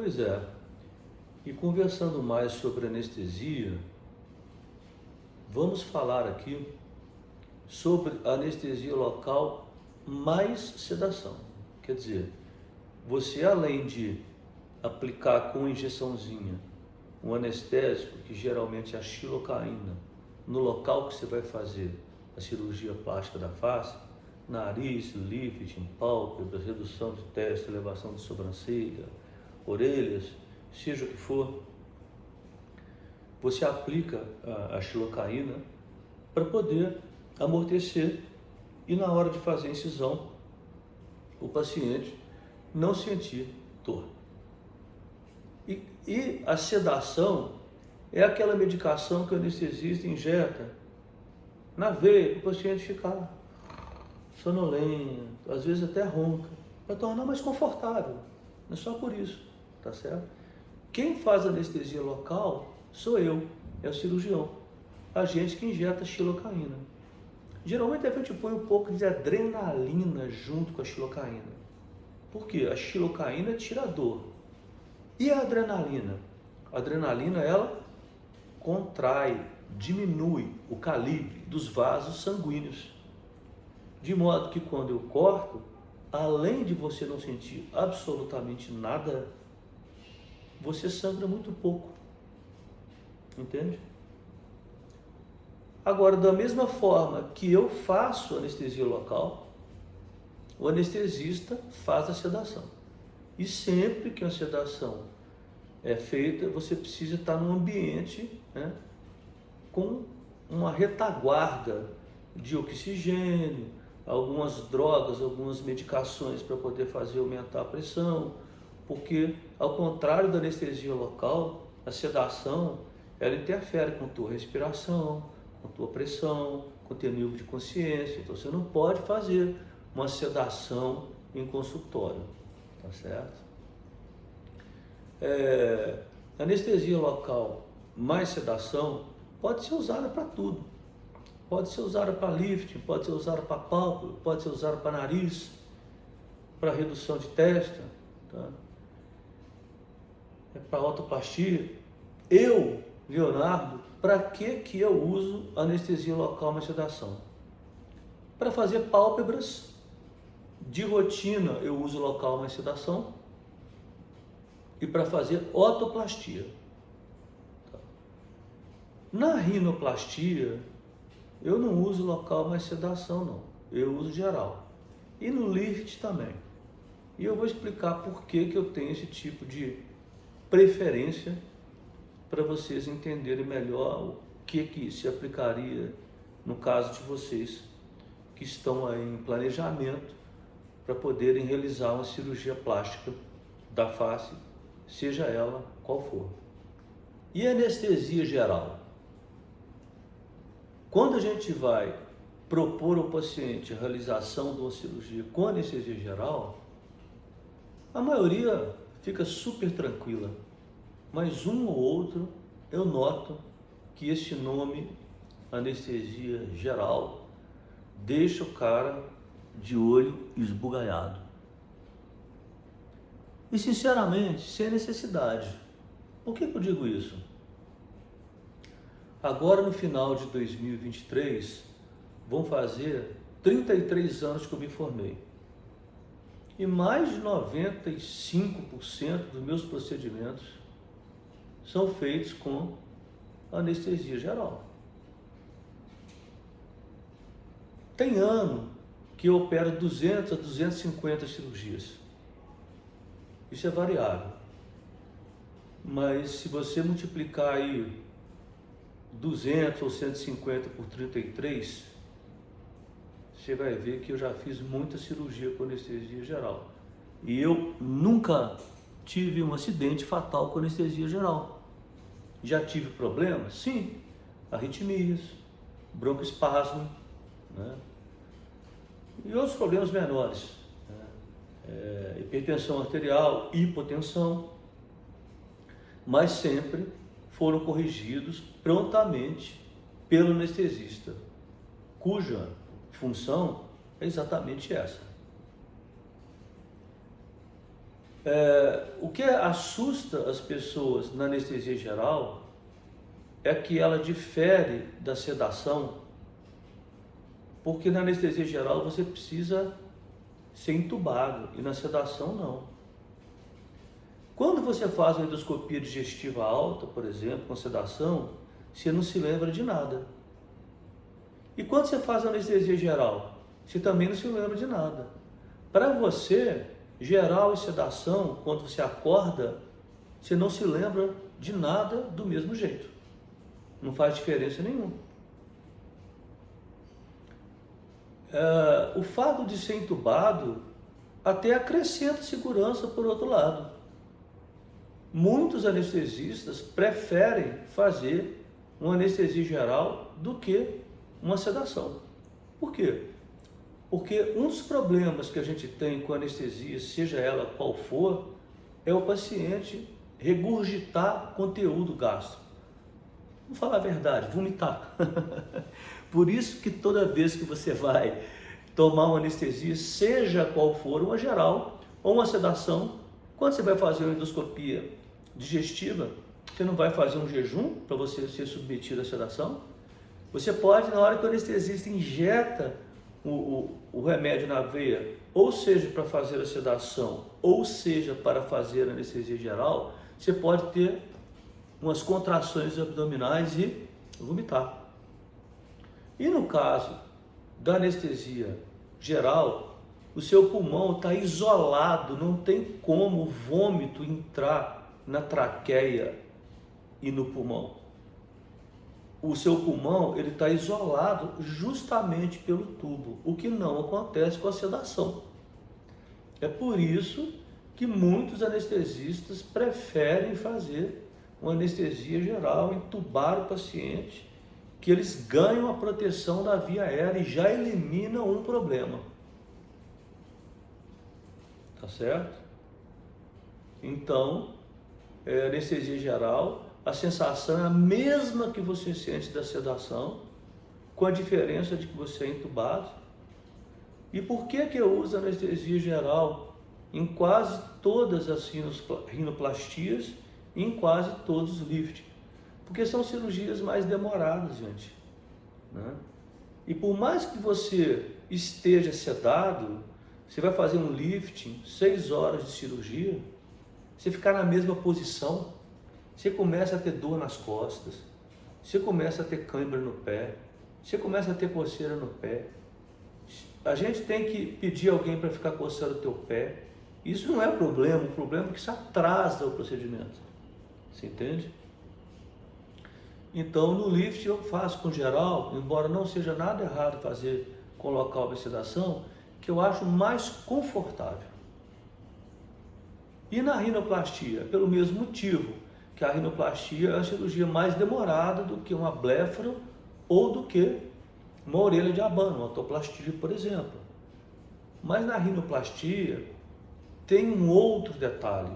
Pois é, e conversando mais sobre anestesia, vamos falar aqui sobre anestesia local mais sedação. Quer dizer, você além de aplicar com injeçãozinha um anestésico, que geralmente é a xilocaína, no local que você vai fazer a cirurgia plástica da face, nariz, lifting, pálpebras, redução de testa, elevação de sobrancelha, orelhas, seja o que for, você aplica a xilocaína para poder amortecer e na hora de fazer a incisão, o paciente não sentir dor. E a sedação é aquela medicação que o anestesista injeta na veia, para o paciente ficar sonolento, às vezes até ronca, para tornar mais confortável. Não é só por isso, tá certo? Quem faz anestesia local sou eu, é o cirurgião, a gente que injeta xilocaína. Geralmente a gente põe um pouco de adrenalina junto com a xilocaína. Por quê? A xilocaína tira a dor. E a adrenalina? A adrenalina, ela contrai, diminui o calibre dos vasos sanguíneos. De modo que quando eu corto, além de você não sentir absolutamente nada, você sangra muito pouco. Entende? Agora, da mesma forma que eu faço anestesia local, o anestesista faz a sedação. E sempre que a sedação é feita, você precisa estar num ambiente, né, com uma retaguarda de oxigênio, algumas drogas, algumas medicações para poder fazer aumentar a pressão, porque ao contrário da anestesia local, a sedação ela interfere com a tua respiração, com a tua pressão, com o teu nível de consciência. Então você não pode fazer uma sedação em consultório, tá certo? Anestesia local mais sedação pode ser usada para tudo. Pode ser usada para lifting, pode ser usada para pálpebra, pode ser usada para nariz, para redução de testa, tá? Para autoplastia. Eu, Leonardo, para que eu uso anestesia local mais sedação? Para fazer pálpebras, de rotina eu uso local mais sedação, e para fazer otoplastia. Na rinoplastia, eu não uso local mais sedação não, eu uso geral. E no lift também. E eu vou explicar por que eu tenho esse tipo de preferência para vocês entenderem melhor o que se aplicaria no caso de vocês que estão aí em planejamento para poderem realizar uma cirurgia plástica da face, seja ela qual for. E anestesia geral? Quando a gente vai propor ao paciente a realização de uma cirurgia com anestesia geral, a maioria fica super tranquila, mas um ou outro eu noto que esse nome, anestesia geral, deixa o cara de olho esbugalhado. E sinceramente, sem necessidade. Por que eu digo isso? Agora no final de 2023, vão fazer 33 anos que eu me formei. E mais de 95% dos meus procedimentos são feitos com anestesia geral. Tem ano que eu opero 200 a 250 cirurgias. Isso é variável. Mas se você multiplicar aí 200 ou 150 por 33, você vai ver que eu já fiz muita cirurgia com anestesia geral. E eu nunca tive um acidente fatal com anestesia geral. Já tive problemas? Sim. Arritmias, broncoespasmo, né? E outros problemas menores. Né? Hipertensão arterial, hipotensão. Mas sempre foram corrigidos prontamente pelo anestesista, cuja função é exatamente essa. O que assusta as pessoas na anestesia geral é que ela difere da sedação, porque na anestesia geral você precisa ser entubado e na sedação não. Quando você faz uma endoscopia digestiva alta, por exemplo, com sedação, você não se lembra de nada. E quando você faz anestesia geral, você também não se lembra de nada. Para você, geral e sedação, quando você acorda, você não se lembra de nada do mesmo jeito. Não faz diferença nenhuma. O fato de ser entubado até acrescenta segurança por outro lado. Muitos anestesistas preferem fazer uma anestesia geral do que uma sedação. Por quê? Porque um dos problemas que a gente tem com anestesia, seja ela qual for, é o paciente regurgitar conteúdo gástrico. Vamos falar a verdade, vomitar. Por isso que toda vez que você vai tomar uma anestesia, seja qual for, uma geral ou uma sedação, quando você vai fazer uma endoscopia digestiva, você não vai fazer um jejum para você ser submetido à sedação. Você pode, na hora que o anestesista injeta o remédio na veia, ou seja para fazer a sedação, ou seja para fazer a anestesia geral, você pode ter umas contrações abdominais e vomitar. E no caso da anestesia geral, o seu pulmão está isolado, não tem como o vômito entrar na traqueia e no pulmão. O seu pulmão ele está isolado justamente pelo tubo, o que não acontece com a sedação. É por isso que muitos anestesistas preferem fazer uma anestesia geral, entubar o paciente, que eles ganham a proteção da via aérea e já eliminam um problema. Tá certo? Então, anestesia geral, a sensação é a mesma que você sente da sedação, com a diferença de que você é entubado. E por que eu uso anestesia geral em quase todas as rinoplastias e em quase todos os lifts? Porque são cirurgias mais demoradas, gente, né? E por mais que você esteja sedado, você vai fazer um lifting, 6 horas de cirurgia, você ficar na mesma posição, você começa a ter dor nas costas, você começa a ter cãibra no pé, você começa a ter coceira no pé. A gente tem que pedir alguém para ficar coçando o teu pé. Isso não é problema, o problema é que isso atrasa o procedimento. Você entende? Então, no lift eu faço com geral, embora não seja nada errado fazer com local de sedação, que eu acho mais confortável. E na rinoplastia, pelo mesmo motivo, que a rinoplastia é uma cirurgia mais demorada do que uma blefaro ou do que uma orelha de abano, uma otoplastia, por exemplo. Mas na rinoplastia tem um outro detalhe.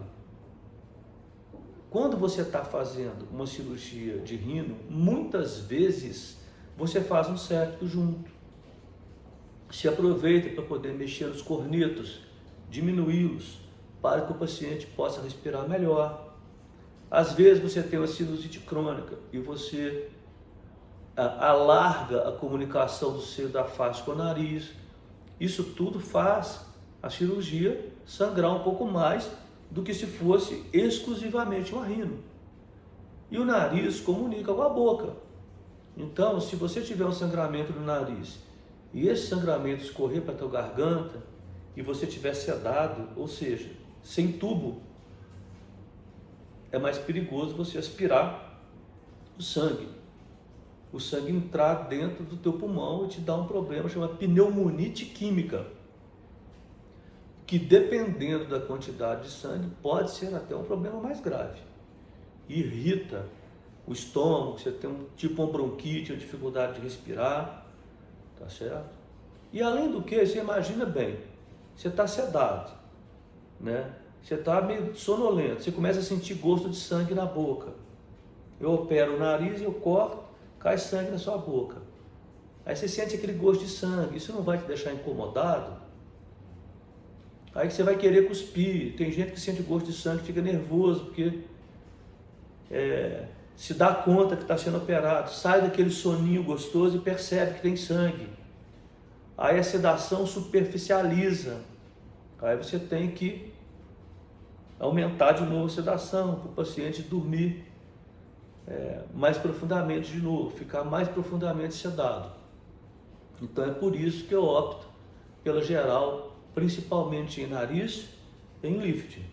Quando você está fazendo uma cirurgia de rino, muitas vezes você faz um septo junto. Se aproveita para poder mexer nos cornetos, diminuí-los, para que o paciente possa respirar melhor. Às vezes você tem uma sinusite crônica e você alarga a comunicação do seio da face com o nariz. Isso tudo faz a cirurgia sangrar um pouco mais do que se fosse exclusivamente uma rino. E o nariz comunica com a boca. Então, se você tiver um sangramento no nariz e esse sangramento escorrer para a tua garganta e você tiver sedado, ou seja, sem tubo, é mais perigoso você aspirar o sangue entrar dentro do teu pulmão e te dar um problema chamado pneumonite química, que dependendo da quantidade de sangue pode ser até um problema mais grave. Irrita o estômago, você tem uma bronquite, uma dificuldade de respirar, tá certo? E além do que, você imagina bem, você está sedado, né? Você está meio sonolento, você começa a sentir gosto de sangue na boca. Eu opero o nariz, eu corto, cai sangue na sua boca. Aí você sente aquele gosto de sangue, isso não vai te deixar incomodado? Aí você vai querer cuspir. Tem gente que sente gosto de sangue, fica nervoso, porque se dá conta que está sendo operado, sai daquele soninho gostoso e percebe que tem sangue. Aí a sedação superficializa. Aí você tem que aumentar de novo a sedação, para o paciente dormir mais profundamente de novo, ficar mais profundamente sedado. Então é por isso que eu opto pela geral, principalmente em nariz e em lifting.